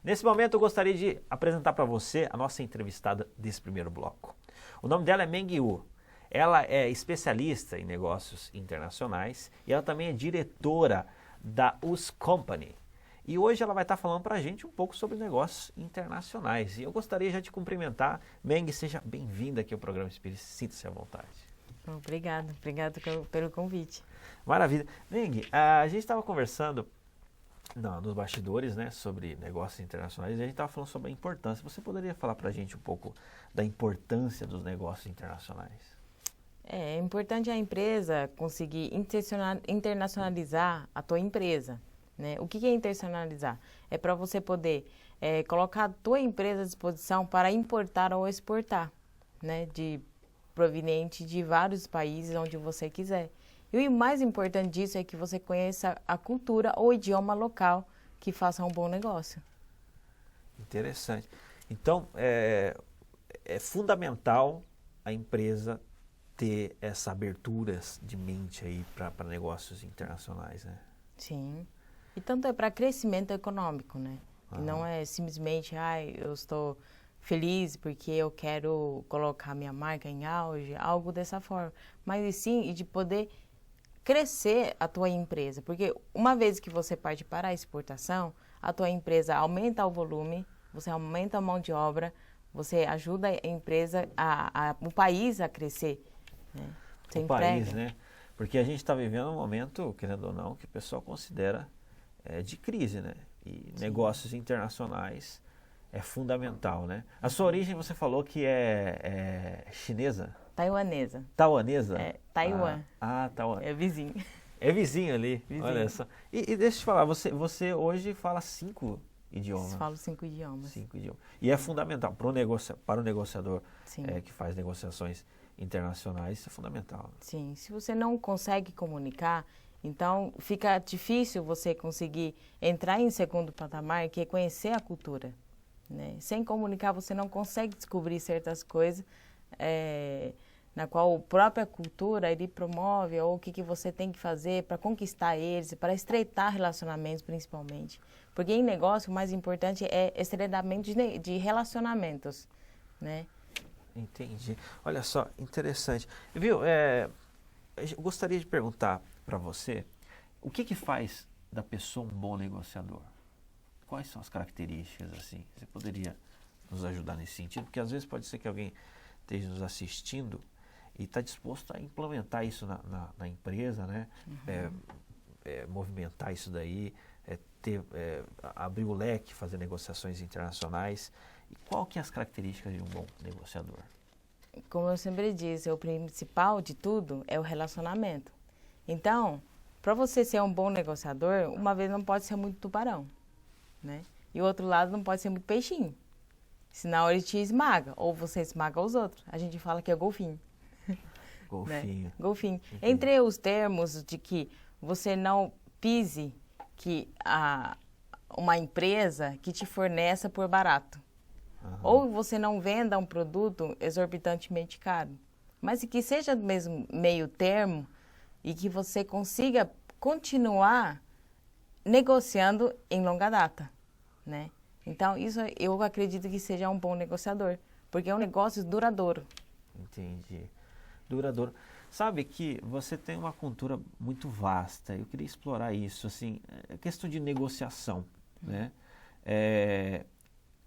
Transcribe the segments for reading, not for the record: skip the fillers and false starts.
Nesse momento eu gostaria de apresentar para você a nossa entrevistada desse primeiro bloco. O nome dela é Meng Wu. Ela é especialista em negócios internacionais e ela também é diretora da US Company. E hoje ela vai estar falando para a gente um pouco sobre negócios internacionais. E eu gostaria já de cumprimentar. Meng, seja bem-vinda aqui ao programa Espírita. Sinta-se à vontade. Obrigado pelo convite. Maravilha. Meng, a gente estava conversando nos bastidores, né, sobre negócios internacionais, e a gente estava falando sobre a importância. Você poderia falar para a gente um pouco da importância dos negócios internacionais? É importante a empresa conseguir internacionalizar a tua empresa, né? O que é internacionalizar? É para você poder colocar a tua empresa à disposição para importar ou exportar, né? Proveniente de vários países onde você quiser. E o mais importante disso é que você conheça a cultura ou idioma local que faça um bom negócio. Interessante. Então, é fundamental a empresa ter essa abertura de mente aí para negócios internacionais, né? Sim. E tanto é para crescimento econômico, né? E não é simplesmente, eu estou feliz porque eu quero colocar minha marca em auge, algo dessa forma. Mas sim, de poder crescer a tua empresa, porque uma vez que você parte para a exportação, a tua empresa aumenta o volume, você aumenta a mão de obra, você ajuda a empresa, o país a crescer, né? Você o país, né? Porque a gente está vivendo um momento, querendo ou não, que o pessoal considera de crise, né? E sim, negócios internacionais é fundamental, né? A sua origem, você falou que é chinesa? Taiwanesa. Taiwanesa? É, Taiwan. Taiwan. É vizinho. É vizinho ali, vizinho. Olha só. E deixa eu te falar, você hoje fala 5 idiomas? Falo 5 idiomas. 5 idiomas. E é fundamental para o negociador que faz negociações internacionais, isso é fundamental. Sim, se você não consegue comunicar, então fica difícil você conseguir entrar em segundo patamar, que é conhecer a cultura, né? Sem comunicar, você não consegue descobrir certas coisas na qual a própria cultura ele promove, ou o que você tem que fazer para conquistar eles, para estreitar relacionamentos principalmente. Porque em negócio o mais importante é estreitamento de relacionamentos, né? Entendi. Olha só, interessante. Viu, eu gostaria de perguntar para você, o que faz da pessoa um bom negociador? Quais são as características, assim? Você poderia nos ajudar nesse sentido? Porque às vezes pode ser que alguém esteja nos assistindo e está disposto a implementar isso na empresa, né? Movimentar isso daí, abrir o leque, fazer negociações internacionais. E qual que é as características de um bom negociador? Como eu sempre disse, o principal de tudo é o relacionamento. Então, para você ser um bom negociador, uma vez não pode ser muito tubarão, né? E o outro lado não pode ser muito peixinho. Senão ele te esmaga, ou você esmaga os outros. A gente fala que é golfinho. Golfinho. Né? Golfinho. Entre os termos de que você não pise uma empresa que te forneça por barato. Ou você não venda um produto exorbitantemente caro. Mas que seja do mesmo meio termo e que você consiga continuar negociando em longa data, né? Então, isso eu acredito que seja um bom negociador, porque é um negócio duradouro. Entendi. Duradouro. Sabe que você tem uma cultura muito vasta, eu queria explorar isso, assim, a questão de negociação, né?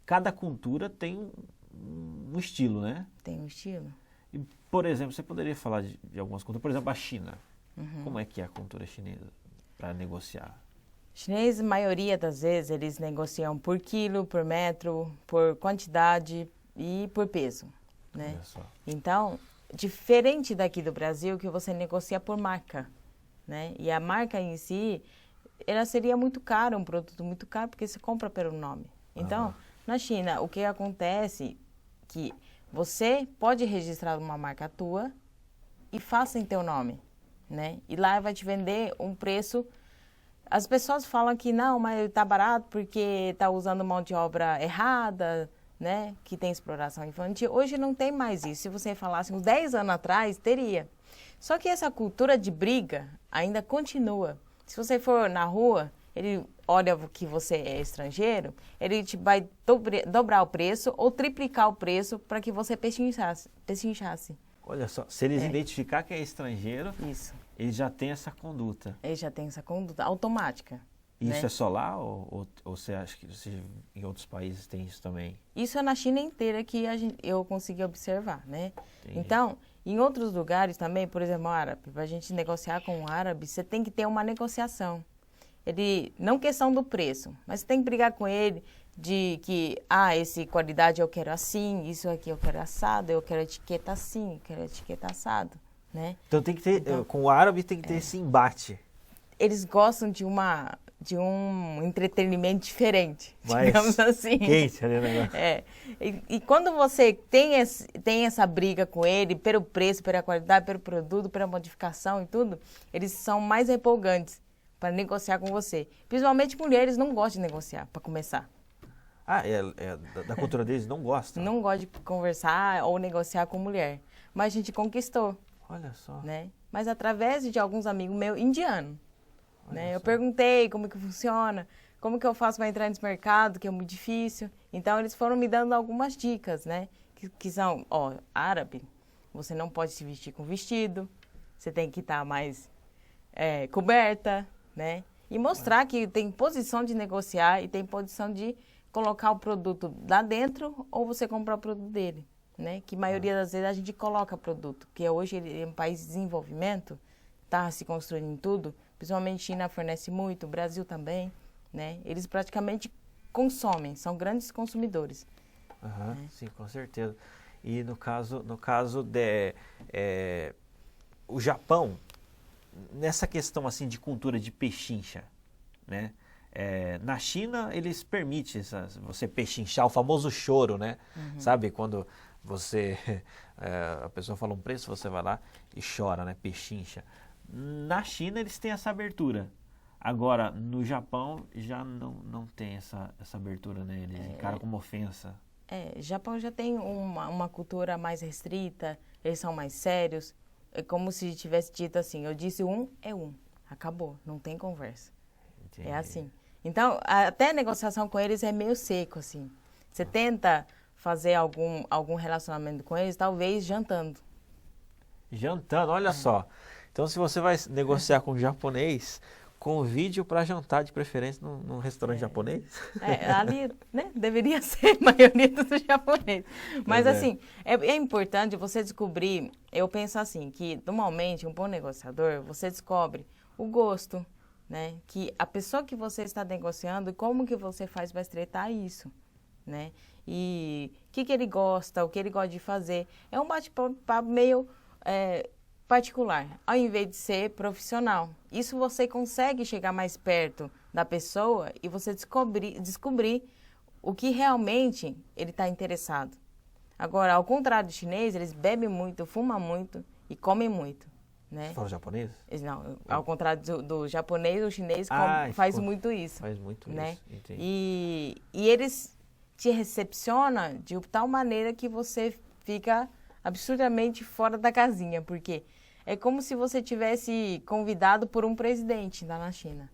Cada cultura tem um estilo, né? Tem um estilo. E, por exemplo, você poderia falar de algumas culturas, por exemplo, a China. Como é que é a cultura chinesa para negociar? Chineses, a maioria das vezes, eles negociam por quilo, por metro, por quantidade e por peso, né? Olha só. Então, diferente daqui do Brasil, que você negocia por marca, né? E a marca em si, ela seria muito cara, um produto muito caro, porque você compra pelo nome. Então, na China, o que acontece que você pode registrar uma marca tua e faça em teu nome, né? E lá vai te vender um preço. As pessoas falam que não, mas está barato porque está usando mão de obra errada, né? Que tem exploração infantil. Hoje não tem mais isso. Se você falasse uns 10 anos atrás, teria. Só que essa cultura de briga ainda continua. Se você for na rua, olha que você é estrangeiro, ele te vai dobrar o preço ou triplicar o preço para que você pechinchasse. Olha só, se eles identificar que é estrangeiro, Isso. eles já têm essa conduta. Ele já tem essa conduta automática. Isso né? é só lá ou você acha que em outros países tem isso também? Isso é na China inteira que eu consegui observar, né? Entendi. Então, em outros lugares também, por exemplo, o árabe, para a gente negociar com o árabe, você tem que ter uma negociação. Ele, não questão do preço, mas você tem que brigar com ele de que, esse qualidade eu quero assim, isso aqui eu quero assado, eu quero etiqueta assim, eu quero etiqueta assado, né? Então tem que ter, com o árabe tem que ter esse embate. Eles gostam de um entretenimento diferente, Mais digamos assim. quente ali o negócio. E quando você tem essa briga com ele, pelo preço, pela qualidade, pelo produto, pela modificação e tudo, eles são mais empolgantes para negociar com você. Principalmente mulheres não gostam de negociar, para começar. Da cultura deles não gostam? Não gostam de conversar ou negociar com mulher. Mas a gente conquistou. Olha só. Né? Mas através de alguns amigos meus indianos. Né? Eu só. perguntei como que funciona, como que eu faço para entrar nesse mercado, que é muito difícil. Então, eles foram me dando algumas dicas, né? Que são, árabe, você não pode se vestir com vestido, você tem que estar mais coberta, né? E mostrar que tem posição de negociar e tem posição de colocar o produto lá dentro ou você comprar o produto dele, né? Que a maioria das vezes a gente coloca produto, porque hoje ele é um país de desenvolvimento, está se construindo em tudo, principalmente China fornece muito, o Brasil também, né? Eles praticamente consomem, são grandes consumidores. Sim, com certeza. E no caso o Japão, nessa questão assim de cultura de pechincha, né? Na China eles permitem você pechinchar, o famoso choro, né? Sabe, quando a pessoa fala um preço, você vai lá e chora, né? Pechincha. Na China eles têm essa abertura. Agora, no Japão já não tem essa abertura, né? Eles encaram como ofensa. Japão já tem uma cultura mais restrita, eles são mais sérios. É como se tivesse dito assim, eu disse é um, acabou, não tem conversa. Entendi. É assim. Então, até a negociação com eles é meio seco, assim. Você tenta fazer algum relacionamento com eles, talvez jantando. Jantando, olha só. Então, se você vai negociar com um japonês, convide-o para jantar, de preferência num restaurante japonês. Ali, né, deveria ser a maioria dos japoneses. Mas, assim, é importante você descobrir, eu penso assim, que normalmente um bom negociador, você descobre o gosto, né, que a pessoa que você está negociando, como que você faz para estreitar isso, né, e o que ele gosta, o que ele gosta de fazer. É um bate-papo meio particular, ao invés de ser profissional. Isso você consegue chegar mais perto da pessoa e você descobrir o que realmente ele está interessado. Agora, ao contrário do chinês, eles bebem muito, fumam muito e comem muito. Né? Você fala japonês? Não, ao contrário do japonês, o chinês faz muito isso. Faz muito né? isso, entendi. E eles te recepcionam de tal maneira que você fica absurdamente fora da casinha, porque é como se você tivesse convidado por um presidente lá na China.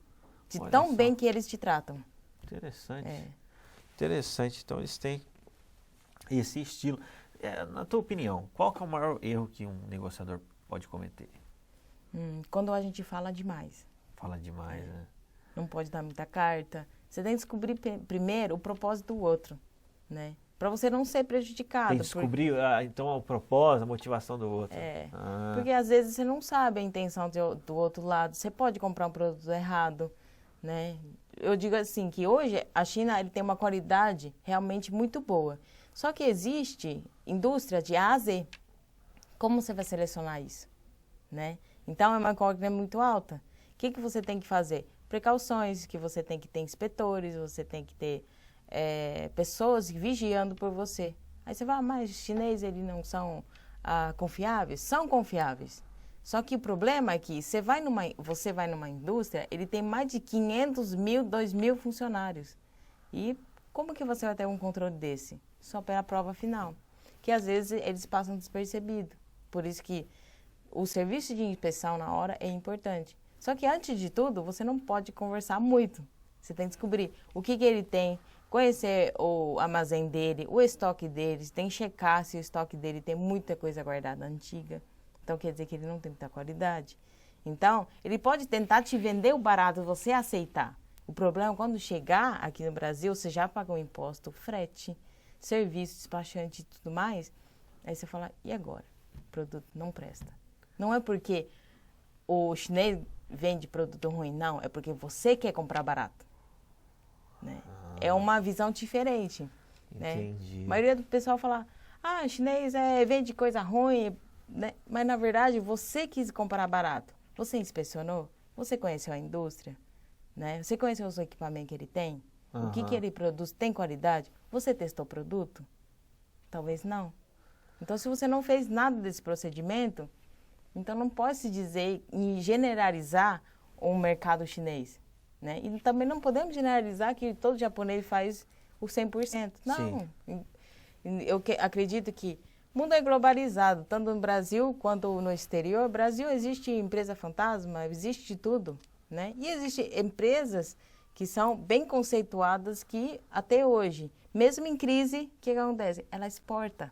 De Olha tão só. bem que eles te tratam. Interessante. Interessante. Então, eles têm esse estilo. Na tua opinião, qual que é o maior erro que um negociador pode cometer? Quando a gente fala demais. Fala demais, né? Não pode dar muita carta. Você tem que descobrir primeiro o propósito do outro, né? Para você não ser prejudicado. Tem que descobrir, então, o propósito, a motivação do outro. Porque às vezes você não sabe a intenção do outro lado. Você pode comprar um produto errado, né? Eu digo assim, que hoje a China ele tem uma qualidade realmente muito boa. Só que existe indústria de A a Z. Como você vai selecionar isso? Né? Então, é uma incógnita muito alta. O que você tem que fazer? Precauções, que você tem que ter inspetores, você tem que ter pessoas vigiando por você. Aí você fala, mas os chineses eles não são confiáveis? São confiáveis. Só que o problema é que você vai numa indústria, ele tem mais de 500 mil, 2.000 funcionários. E como que você vai ter um controle desse? Só pela prova final. Que às vezes eles passam despercebido. Por isso que o serviço de inspeção na hora é importante. Só que antes de tudo, você não pode conversar muito. Você tem que descobrir o que ele tem, conhecer o armazém dele, o estoque dele, tem que checar se o estoque dele tem muita coisa guardada antiga. Então, quer dizer que ele não tem muita qualidade. Então, ele pode tentar te vender o barato, você aceitar. O problema é quando chegar aqui no Brasil, você já pagou imposto, frete, serviço, despachante e tudo mais. Aí você fala, e agora? O produto não presta. Não é porque o chinês vende produto ruim, não. É porque você quer comprar barato. Né? É uma visão diferente. Entendi. Né? A maioria do pessoal fala, chinês vende coisa ruim, né? Mas na verdade você quis comprar barato. Você inspecionou? Você conheceu a indústria? Né? Você conheceu os equipamentos que ele tem? O que ele produz tem qualidade? Você testou o produto? Talvez não. Então, se você não fez nada desse procedimento, então não pode se dizer e generalizar o mercado chinês. Né? E também não podemos generalizar que todo japonês faz o 100%. Não. Sim. Eu acredito que o mundo é globalizado, tanto no Brasil quanto no exterior. No Brasil existe empresa fantasma, existe de tudo. Né? E existem empresas que são bem conceituadas que, até hoje, mesmo em crise, o que acontece? Ela exporta.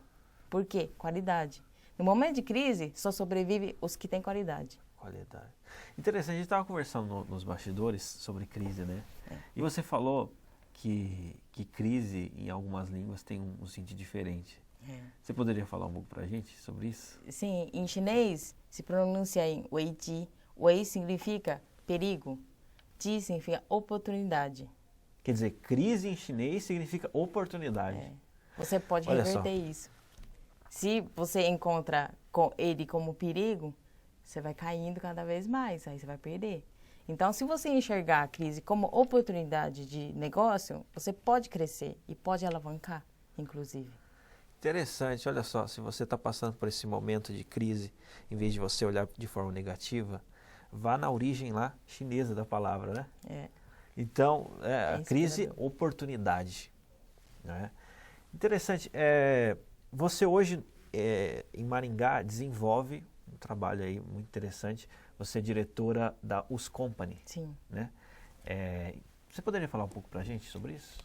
Por quê? Qualidade. No momento de crise, só sobrevive os que têm qualidade. Qualidade. Interessante, a gente estava conversando nos bastidores sobre crise, né? E você falou que crise, em algumas línguas, tem um sentido diferente. Você poderia falar um pouco para a gente sobre isso? Sim, em chinês se pronuncia em weiji. Wei significa perigo, ji significa oportunidade. Quer dizer, crise em chinês significa oportunidade. Você pode reverter isso. Se você encontra ele como perigo, você vai caindo cada vez mais, aí você vai perder. Então, se você enxergar a crise como oportunidade de negócio, você pode crescer e pode alavancar, inclusive. Interessante, olha só, se você está passando por esse momento de crise, em vez de você olhar de forma negativa, vá na origem lá chinesa da palavra, né? Então, a crise, oportunidade. Né? Interessante, você hoje em Maringá desenvolve um trabalho aí muito interessante, você é diretora da US Company. Sim. Né? Você poderia falar um pouco para a gente sobre isso?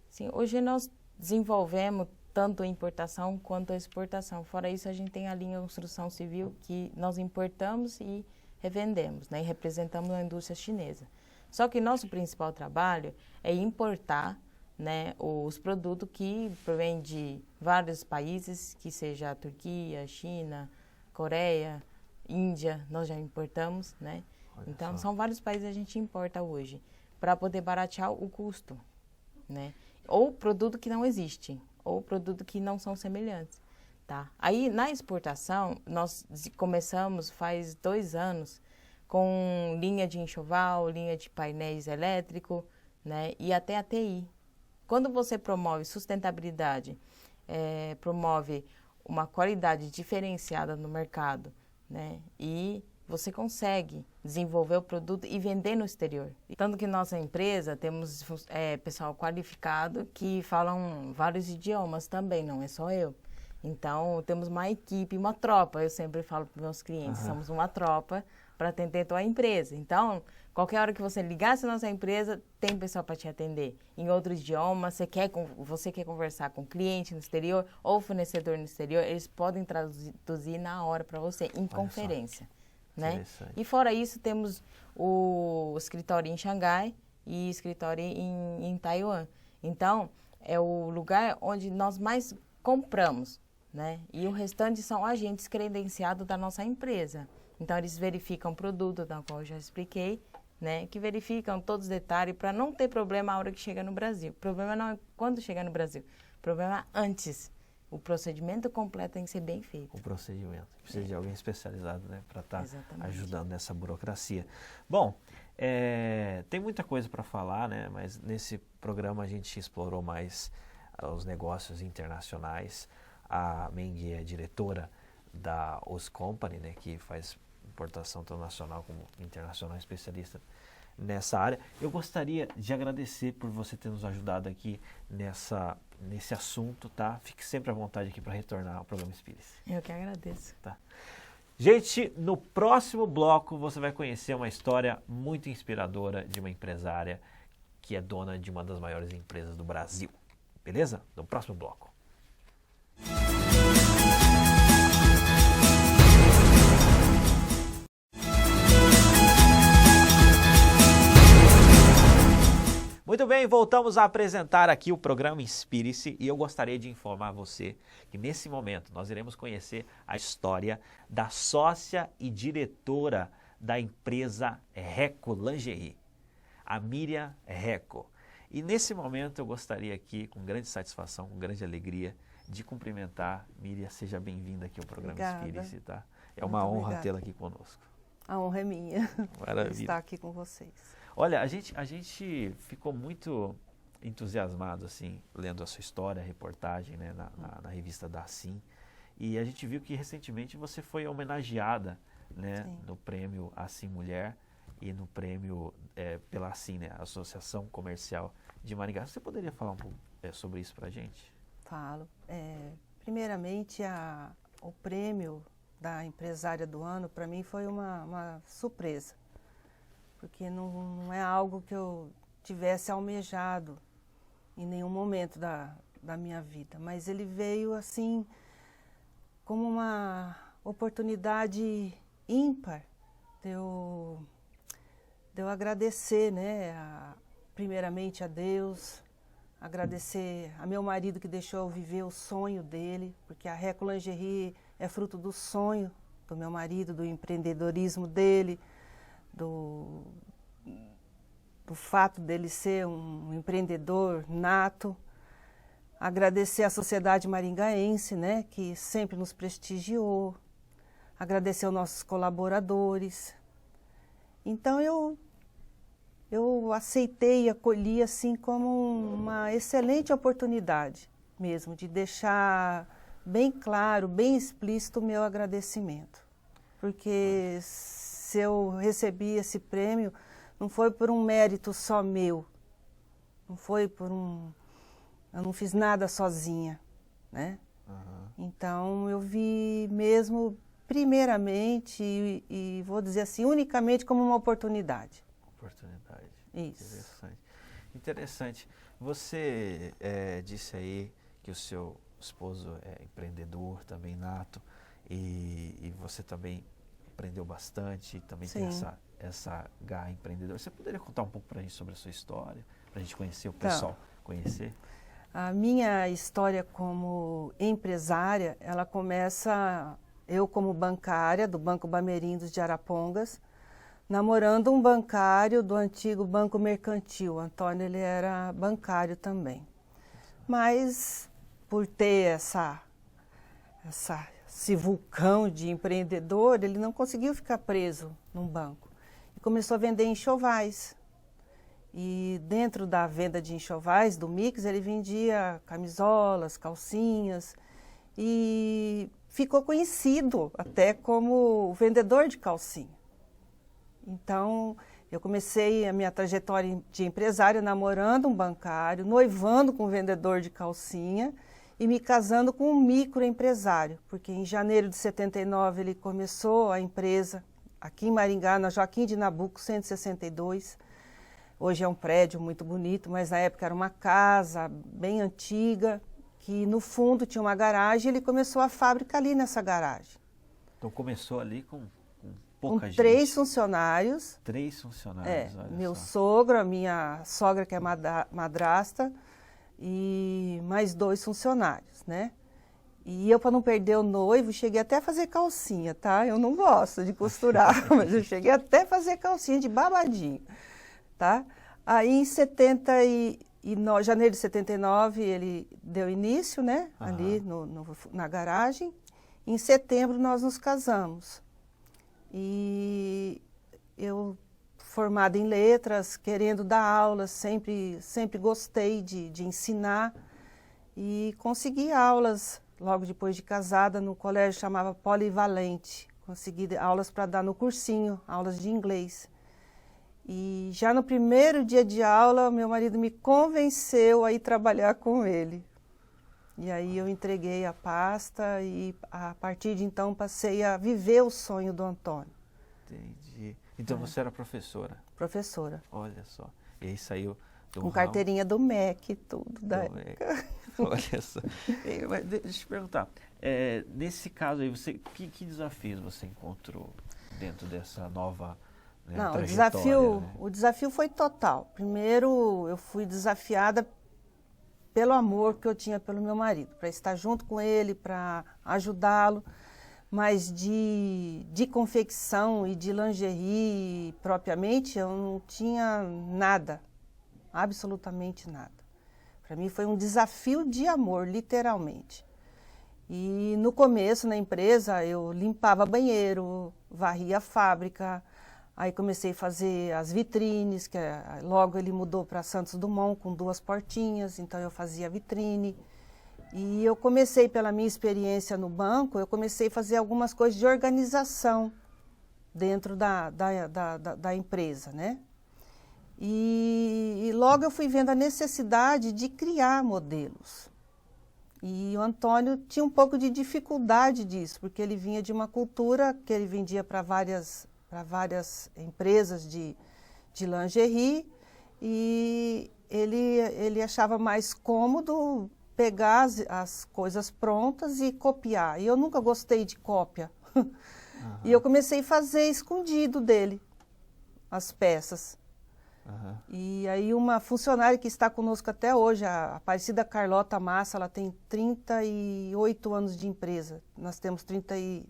Sim, hoje nós desenvolvemos tanto a importação quanto a exportação. Fora isso, a gente tem a linha de construção civil que nós importamos e revendemos, né? E representamos a indústria chinesa. Só que nosso principal trabalho é importar, né, os produtos que provêm de vários países, que seja a Turquia, China, Coreia, Índia, nós já importamos, né? Então, são vários países que a gente importa hoje, para poder baratear o custo, né? Ou produto que não existe, ou produto que não são semelhantes, tá? Aí, na exportação, nós começamos faz 2 anos com linha de enxoval, linha de painéis elétricos, né? E até a TI. Quando você promove sustentabilidade, promove uma qualidade diferenciada no mercado, né? E você consegue desenvolver o produto e vender no exterior. Tanto que nossa empresa temos pessoal qualificado que falam vários idiomas também, não é só eu. Então, temos uma equipe, uma tropa. Eu sempre falo para os meus clientes, somos uma tropa para atender a tua empresa. Então, qualquer hora que você ligasse na nossa empresa, tem pessoal para te atender. Em outro idioma, você quer conversar com cliente no exterior ou fornecedor no exterior, eles podem traduzir na hora para você, em conferência. Né? E fora isso, temos o escritório em Xangai e escritório em Taiwan. Então, é o lugar onde nós mais compramos, né? E o restante são agentes credenciados da nossa empresa. Então, eles verificam o produto, da qual eu já expliquei, né? Que verificam todos os detalhes para não ter problema a hora que chega no Brasil. O problema não é quando chegar no Brasil, o problema é antes. O procedimento completo tem que ser bem feito. O procedimento. Precisa de alguém especializado, né, para estar ajudando nessa burocracia. Bom, tem muita coisa para falar, né, mas nesse programa a gente explorou mais os negócios internacionais. A Meng é diretora da US Company, né, que faz importação tanto nacional como internacional, especialista nessa área. Eu gostaria de agradecer por você ter nos ajudado aqui nesse assunto, tá? Fique sempre à vontade aqui para retornar ao programa Inspire-se. Eu que agradeço. Tá. Gente, no próximo bloco você vai conhecer uma história muito inspiradora de uma empresária que é dona de uma das maiores empresas do Brasil. Beleza? No próximo bloco. Muito bem, voltamos a apresentar aqui o programa Inspire-se e eu gostaria de informar você que nesse momento nós iremos conhecer a história da sócia e diretora da empresa Reco Lingerie, a Miriam Reco. E nesse momento eu gostaria aqui, com grande satisfação, com grande alegria, de cumprimentar. Miriam, seja bem-vinda aqui ao programa Inspire-se, tá? É uma honra tê-la aqui conosco. A honra é minha. Maravilha. Estar aqui com vocês. Olha, a gente ficou muito entusiasmado, assim, lendo a sua história, a reportagem, né, na revista da Assim. E a gente viu que recentemente você foi homenageada, né, no prêmio Assim Mulher e no prêmio pela Assim, né, Associação Comercial de Maringá. Você poderia falar um pouco sobre isso pra gente? Falo. Primeiramente, o prêmio da empresária do ano, para mim, foi uma surpresa. Porque não é algo que eu tivesse almejado em nenhum momento da minha vida. Mas ele veio, assim, como uma oportunidade ímpar de eu agradecer, né, primeiramente a Deus, agradecer a meu marido que deixou eu viver o sonho dele, porque a Reco Lingerie é fruto do sonho do meu marido, do empreendedorismo dele, do fato dele ser um empreendedor nato. Agradecer à sociedade maringaense, né, que sempre nos prestigiou. Agradecer aos nossos colaboradores. Então eu aceitei e acolhi assim como uma excelente oportunidade mesmo de deixar bem claro, bem explícito o meu agradecimento. Porque se eu recebi esse prêmio, não foi por um mérito só meu, não foi eu não fiz nada sozinha, né? Uhum. Então eu vi mesmo, primeiramente, e vou dizer assim, unicamente como uma oportunidade. Oportunidade. Isso. Interessante. Você disse aí que o seu esposo é empreendedor, também nato, e você também aprendeu bastante, também tem essa garra empreendedora. Você poderia contar um pouco para a gente sobre a sua história, para a gente conhecer, o pessoal conhecer? A minha história como empresária, ela começa, eu como bancária do Banco Bamerindos de Arapongas, namorando um bancário do antigo Banco Mercantil. O Antônio, ele era bancário também. Mas, por ter esse vulcão de empreendedor, ele não conseguiu ficar preso num banco. E começou a vender enxovais. E dentro da venda de enxovais, do mix, ele vendia camisolas, calcinhas. E ficou conhecido até como vendedor de calcinha. Então, eu comecei a minha trajetória de empresária namorando um bancário, noivando com um vendedor de calcinha e me casando com um microempresário, porque em janeiro de 79 ele começou a empresa aqui em Maringá, na Joaquim de Nabuco, 162. Hoje é um prédio muito bonito, mas na época era uma casa bem antiga, que no fundo tinha uma garagem, e ele começou a fábrica ali nessa garagem. Então começou ali com pouca gente. 3 funcionários. 3 funcionários, olha meu só. sogro, a minha sogra que é madrasta, e mais 2 funcionários, né? E eu, para não perder o noivo, cheguei até a fazer calcinha, tá? Eu não gosto de costurar, mas eu cheguei até a fazer calcinha de babadinho, tá? Aí em janeiro de 79 ele deu início, né? Uhum. Ali na garagem. Em setembro nós nos casamos. E eu, formada em letras, querendo dar aulas, sempre gostei de ensinar. E consegui aulas logo depois de casada no colégio chamava Polivalente. Consegui aulas para dar no cursinho, aulas de inglês. E já no primeiro dia de aula, meu marido me convenceu a ir trabalhar com ele. E aí eu entreguei a pasta e a partir de então passei a viver o sonho do Antônio. Entendi. Então você era professora? Professora. Olha só. E aí saiu Com carteirinha do MEC, tudo da época. Olha só. Mas deixa eu te perguntar, nesse caso aí, que desafios você encontrou dentro dessa nova, né, Não, trajetória, né? o desafio foi total. Primeiro, eu fui desafiada pelo amor que eu tinha pelo meu marido, para estar junto com ele, para ajudá-lo, mas de confecção e de lingerie propriamente, eu não tinha nada, absolutamente nada. Para mim foi um desafio de amor, literalmente. E no começo, na empresa, eu limpava banheiro, varria a fábrica, aí comecei a fazer as vitrines, que logo ele mudou para Santos Dumont com 2 portinhas, então eu fazia a vitrine. E eu comecei, pela minha experiência no banco, eu comecei a fazer algumas coisas de organização dentro da empresa, né? E logo eu fui vendo a necessidade de criar modelos. E o Antônio tinha um pouco de dificuldade disso, porque ele vinha de uma cultura que ele vendia para várias empresas de lingerie, e ele achava mais cômodo pegar as coisas prontas e copiar. E eu nunca gostei de cópia. E eu comecei a fazer escondido dele as peças. E aí uma funcionária que está conosco até hoje, a Aparecida Carlota Massa, ela tem 38 anos de empresa. Nós temos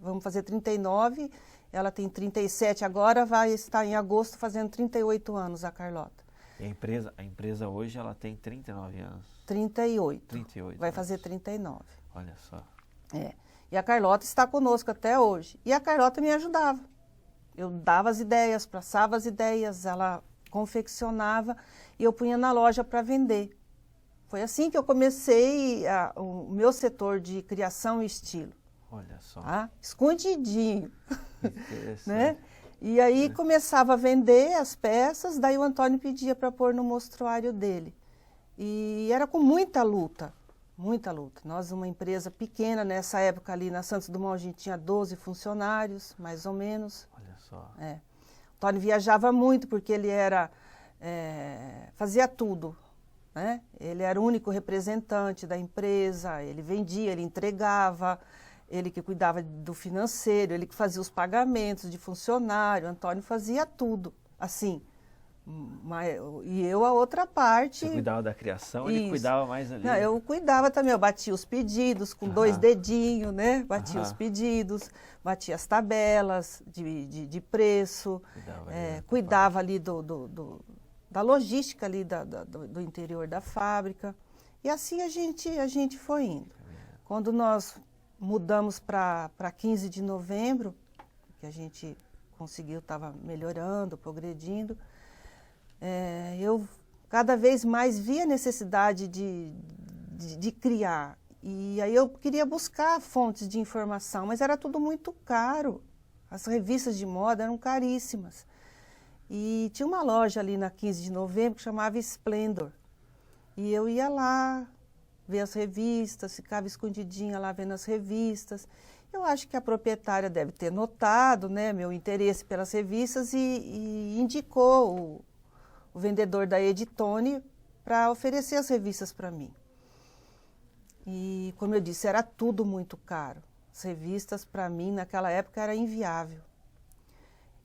vamos fazer 39, ela tem 37 agora, vai estar em agosto fazendo 38 anos a Carlota. E a empresa hoje ela tem 39 anos. 38. 38. Vai fazer 39. Olha só. E a Carlota está conosco até hoje. E a Carlota me ajudava. Eu dava as ideias, passava as ideias, ela confeccionava e eu punha na loja para vender. Foi assim que eu comecei o meu setor de criação e estilo. Olha só. Tá? Escondidinho. Interessante. Né? E aí começava a vender as peças, daí o Antônio pedia para pôr no mostruário dele. E era com muita luta, muita luta. Nós, uma empresa pequena, nessa época ali na Santos Dumont, a gente tinha 12 funcionários, mais ou menos. Olha só. O Antônio viajava muito porque ele fazia tudo, né? Ele era o único representante da empresa, ele vendia, ele entregava, ele que cuidava do financeiro, ele que fazia os pagamentos de funcionário. O Antônio fazia tudo, assim. E eu a outra parte. Você cuidava da criação, ele cuidava mais ali. Não, eu cuidava também, eu batia os pedidos com 2 dedinhos, né? Batia os pedidos, batia as tabelas de preço, cuidava ali da logística ali do interior da fábrica. E assim a gente foi indo. Quando nós mudamos para 15 de novembro, que a gente conseguiu, estava melhorando, progredindo, eu cada vez mais via a necessidade de criar. E aí eu queria buscar fontes de informação, mas era tudo muito caro. As revistas de moda eram caríssimas. E tinha uma loja ali na 15 de novembro que chamava Splendor. E eu ia lá ver as revistas, ficava escondidinha lá vendo as revistas. Eu acho que a proprietária deve ter notado, né, meu interesse pelas revistas e indicou o vendedor da Editone para oferecer as revistas para mim. E, como eu disse, era tudo muito caro. As revistas, para mim, naquela época, era inviável.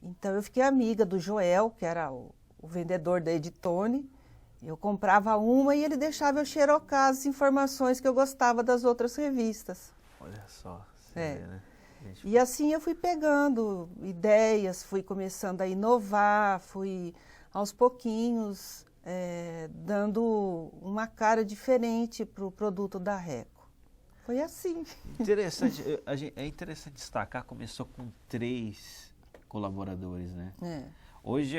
Então, eu fiquei amiga do Joel, que era o vendedor da Editone. Eu comprava uma e ele deixava eu xerocar as informações que eu gostava das outras revistas. Olha só, você vê, né? E assim eu fui pegando ideias, fui começando a inovar, fui aos pouquinhos dando uma cara diferente para o produto da Reco. Foi assim. Interessante, é interessante destacar, começou com 3 colaboradores, né? Hoje,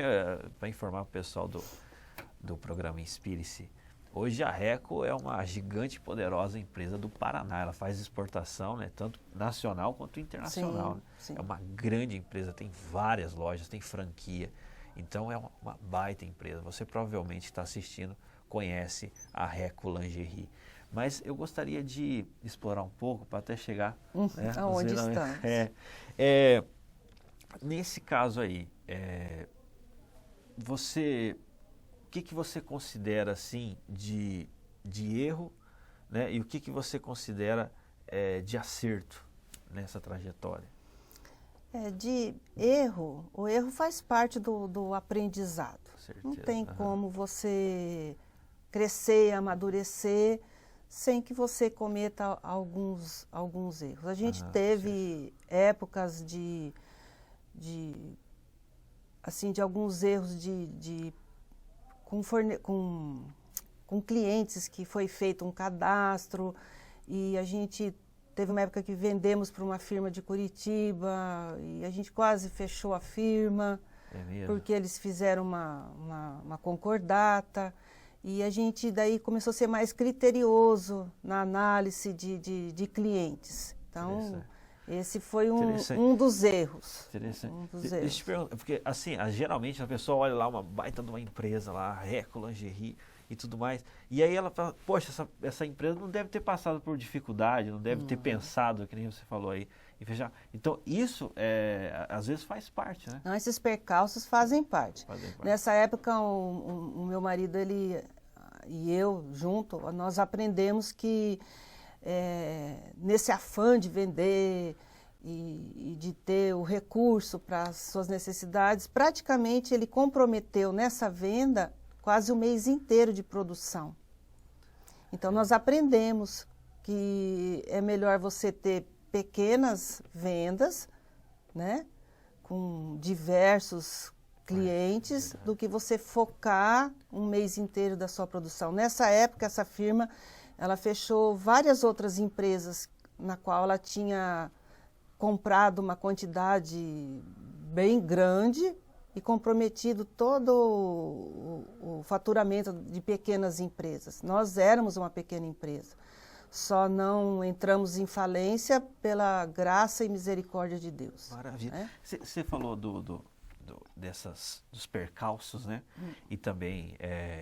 para informar o pessoal do programa Inspire-se, hoje a Reco é uma gigante e poderosa empresa do Paraná. Ela faz exportação, né, tanto nacional quanto internacional. Sim, sim. É uma grande empresa, tem várias lojas, tem franquia. Então é uma baita empresa. Você provavelmente está assistindo, conhece a Reco Lingerie. Mas eu gostaria de explorar um pouco para até chegar... Né, aonde estamos. Nesse caso aí, você que você considera assim de erro, né? E o que você considera de acerto nessa trajetória? De erro, o erro faz parte do aprendizado. Não tem como você crescer, amadurecer, sem que você cometa alguns erros. A gente teve épocas de alguns erros com clientes que foi feito um cadastro e a gente teve uma época que vendemos para uma firma de Curitiba e a gente quase fechou a firma, porque eles fizeram uma concordata e a gente daí começou a ser mais criterioso na análise de clientes. Então, esse foi um dos erros. Interessante. Deixa eu te perguntar, porque assim, geralmente a pessoa olha lá uma baita de uma empresa lá, Reco Lingerie e tudo mais, e aí ela fala, poxa, essa empresa não deve ter passado por dificuldade, não deve ter pensado, que nem você falou aí, em fechar. Então, isso, às vezes, faz parte, né? Não, esses percalços fazem parte. Nessa época, o meu marido, ele e eu, junto, nós aprendemos que nesse afã de vender e de ter o recurso para as suas necessidades, praticamente ele comprometeu nessa venda quase um mês inteiro de produção. Então, nós aprendemos que é melhor você ter pequenas vendas, né, com diversos clientes, do que você focar um mês inteiro da sua produção. Nessa época, essa firma, ela fechou várias outras empresas na qual ela tinha comprado uma quantidade bem grande e comprometido todo o faturamento de pequenas empresas. Nós éramos uma pequena empresa, só não entramos em falência pela graça e misericórdia de Deus. Maravilha. Você falou dos percalços, né? E também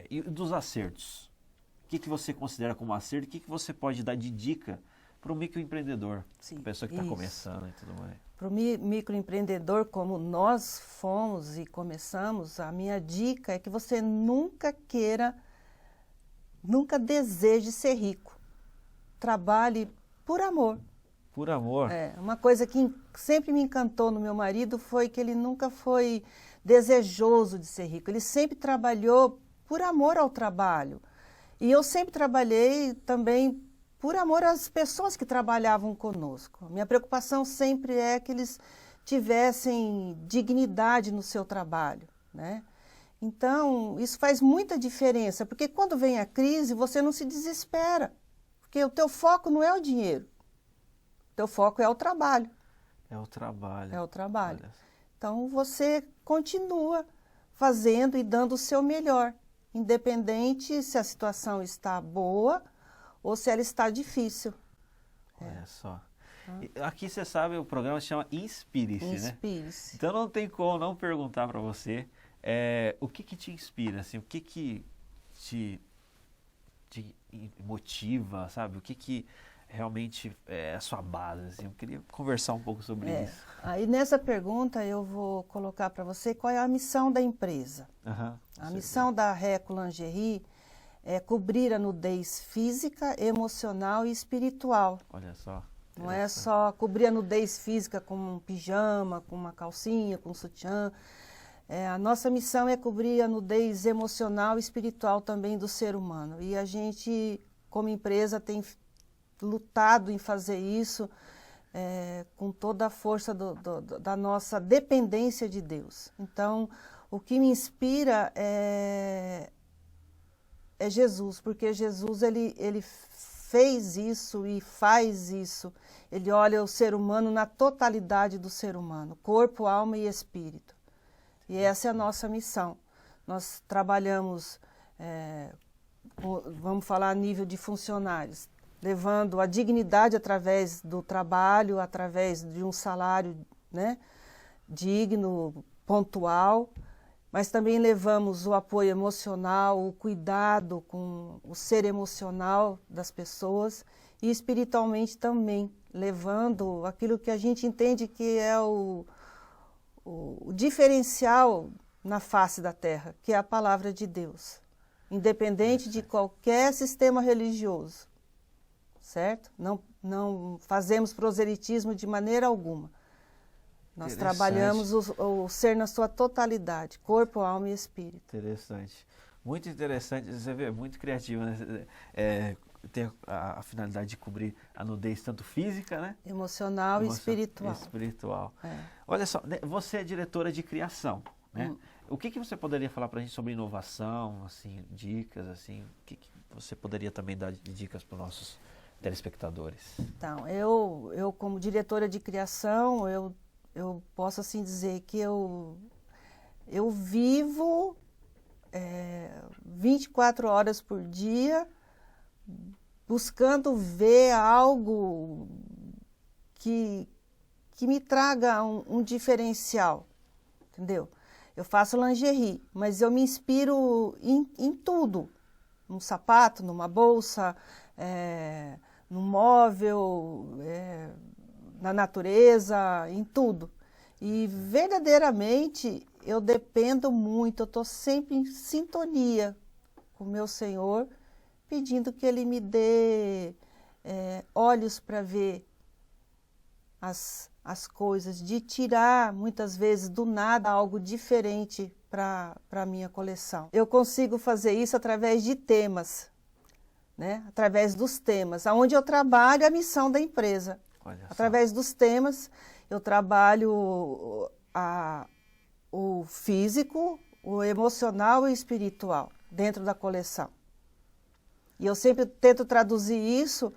e dos acertos. O que você considera como acerto? O que você pode dar de dica para o microempreendedor, a pessoa que está começando e tudo mais? Para o microempreendedor, como nós fomos e começamos, a minha dica é que você nunca deseje ser rico. Trabalhe por amor. Por amor? Uma coisa que sempre me encantou no meu marido foi que ele nunca foi desejoso de ser rico. Ele sempre trabalhou por amor ao trabalho. E eu sempre trabalhei também por amor às pessoas que trabalhavam conosco. Minha preocupação sempre é que eles tivessem dignidade no seu trabalho, né? Então, isso faz muita diferença, porque quando vem a crise, você não se desespera, porque o teu foco não é o dinheiro, o teu foco é o trabalho. É o trabalho. É o trabalho. Olha. Então, você continua fazendo e dando o seu melhor, independente se a situação está boa ou se ela está difícil. Olha só. Aqui, você sabe, o programa se chama Inspire-se, né? Inspire-se. Então, não tem como não perguntar para você o que te inspira, assim, o que te motiva, sabe? O que realmente é a sua base, assim. Eu queria conversar um pouco sobre isso. Aí, nessa pergunta, eu vou colocar para você qual é a missão da empresa. A missão da Reco Lingerie é cobrir a nudez física, emocional e espiritual. Olha só. Não é só cobrir a nudez física com um pijama, com uma calcinha, com um sutiã. A nossa missão é cobrir a nudez emocional e espiritual também do ser humano. E a gente, como empresa, tem lutado em fazer isso com toda a força da nossa dependência de Deus. Então, o que me inspira é Jesus, porque Jesus ele fez isso e faz isso. Ele olha o ser humano na totalidade do ser humano, corpo, alma e espírito. E essa é a nossa missão. Nós trabalhamos, vamos falar a nível de funcionários, levando a dignidade através do trabalho, através de um salário, né, digno, pontual, mas também levamos o apoio emocional, o cuidado com o ser emocional das pessoas e espiritualmente também, levando aquilo que a gente entende que é o diferencial na face da terra, que é a palavra de Deus, independente de qualquer sistema religioso, certo? Não fazemos proselitismo de maneira alguma. Nós trabalhamos o ser na sua totalidade, corpo, alma e espírito. Interessante. Muito interessante, você vê, muito criativo, né? Tem a finalidade de cobrir a nudez tanto física, né? Emocional e espiritual. Espiritual. Olha só, você é diretora de criação, né? O que você poderia falar para a gente sobre inovação, assim, dicas, assim? O que você poderia também dar de dicas para os nossos telespectadores? Então, eu como diretora de criação, eu posso assim dizer que eu vivo 24 horas por dia buscando ver algo que me traga um diferencial, entendeu? Eu faço lingerie, mas eu me inspiro em tudo, num sapato, numa bolsa, num móvel, na natureza, em tudo. E verdadeiramente eu dependo muito, eu estou sempre em sintonia com o meu Senhor, pedindo que Ele me dê olhos para ver as coisas, de tirar muitas vezes do nada algo diferente para a minha coleção. Eu consigo fazer isso através de temas, né? Através dos temas, onde eu trabalho a missão da empresa. Através dos temas, eu trabalho o físico, o emocional e o espiritual dentro da coleção. E eu sempre tento traduzir isso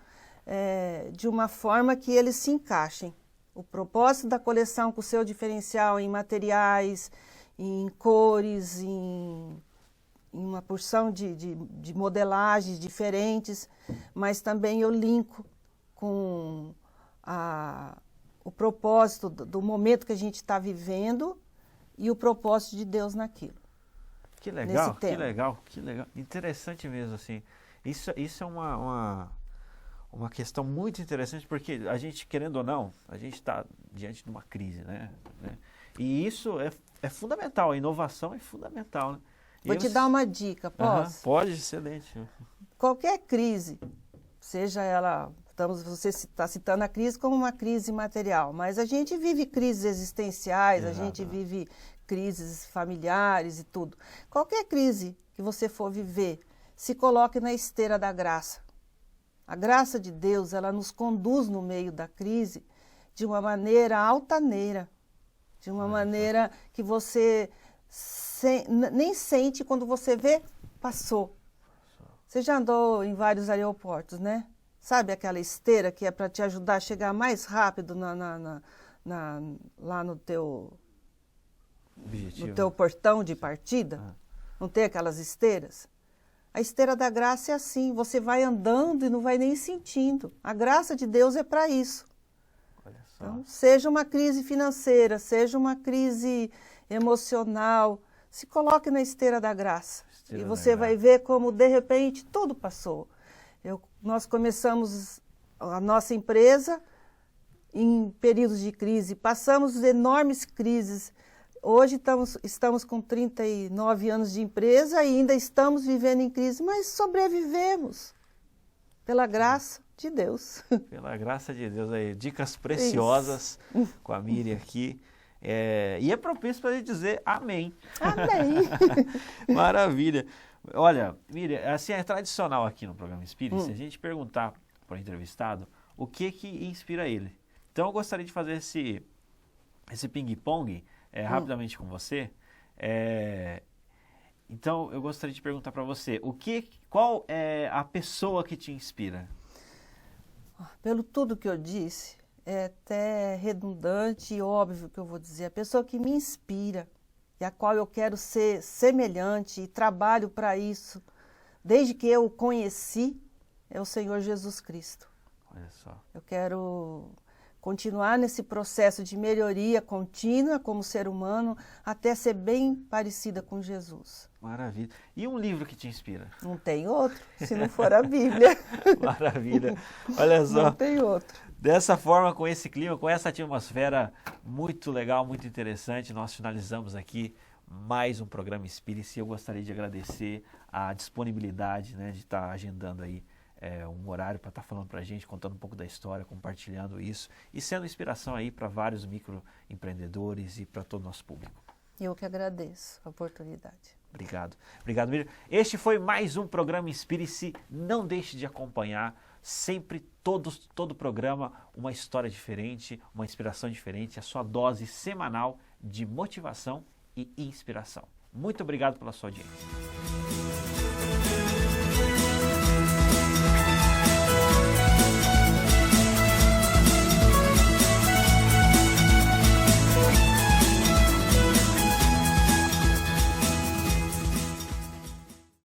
de uma forma que eles se encaixem. O propósito da coleção com o seu diferencial em materiais, em cores, em uma porção de modelagens diferentes, mas também eu linko com o propósito do momento que a gente está vivendo e o propósito de Deus naquilo. Que legal, que legal, que legal. Interessante mesmo, assim. Isso é uma questão muito interessante, porque a gente, querendo ou não, a gente está diante de uma crise, né? E isso é fundamental, a inovação é fundamental, né? Vou te dar uma dica, posso? Pode, excelente. Qualquer crise, seja ela, você está citando a crise como uma crise material, mas a gente vive crises existenciais, a gente vive crises familiares e tudo. Qualquer crise que você for viver, se coloque na esteira da graça. A graça de Deus, ela nos conduz no meio da crise de uma maneira altaneira, de uma maneira que você nem sente quando você vê, passou. Você já andou em vários aeroportos, né? Sabe aquela esteira que é para te ajudar a chegar mais rápido lá no teu portão de partida? Não tem aquelas esteiras? A esteira da graça é assim, você vai andando e não vai nem sentindo. A graça de Deus é para isso. Olha só. Então, seja uma crise financeira, seja uma crise emocional, se coloque na esteira da graça. E você vai ver como, de repente, tudo passou. Nós começamos a nossa empresa em períodos de crise, passamos enormes crises. Hoje estamos com 39 anos de empresa e ainda estamos vivendo em crise, mas sobrevivemos pela graça de Deus. Pela graça de Deus aí, dicas preciosas com a Miriam aqui. E é propício para ele dizer amém. Amém. Maravilha. Olha, Miriam, assim é tradicional aqui no programa Espírita, se a gente perguntar para o entrevistado o que inspira ele. Então eu gostaria de fazer esse ping-pong rapidamente com você. Então eu gostaria de perguntar para você, qual é a pessoa que te inspira? Pelo tudo que eu disse, é até redundante e óbvio que eu vou dizer, a pessoa que me inspira e a qual eu quero ser semelhante e trabalho para isso, desde que eu o conheci, é o Senhor Jesus Cristo. Olha só. Eu quero continuar nesse processo de melhoria contínua como ser humano, até ser bem parecida com Jesus. Maravilha. E um livro que te inspira? Não tem outro, se não for a Bíblia. Maravilha. Olha só. Não tem outro. Dessa forma, com esse clima, com essa atmosfera muito legal, muito interessante, nós finalizamos aqui mais um programa Inspire-se. Eu gostaria de agradecer a disponibilidade, né, de estar agendando aí um horário para estar falando para a gente, contando um pouco da história, compartilhando isso e sendo inspiração aí para vários microempreendedores e para todo o nosso público. Eu que agradeço a oportunidade. Obrigado. Obrigado, Miriam. Este foi mais um programa Inspire-se. Não deixe de acompanhar sempre, todo programa, uma história diferente, uma inspiração diferente, a sua dose semanal de motivação e inspiração. Muito obrigado pela sua audiência.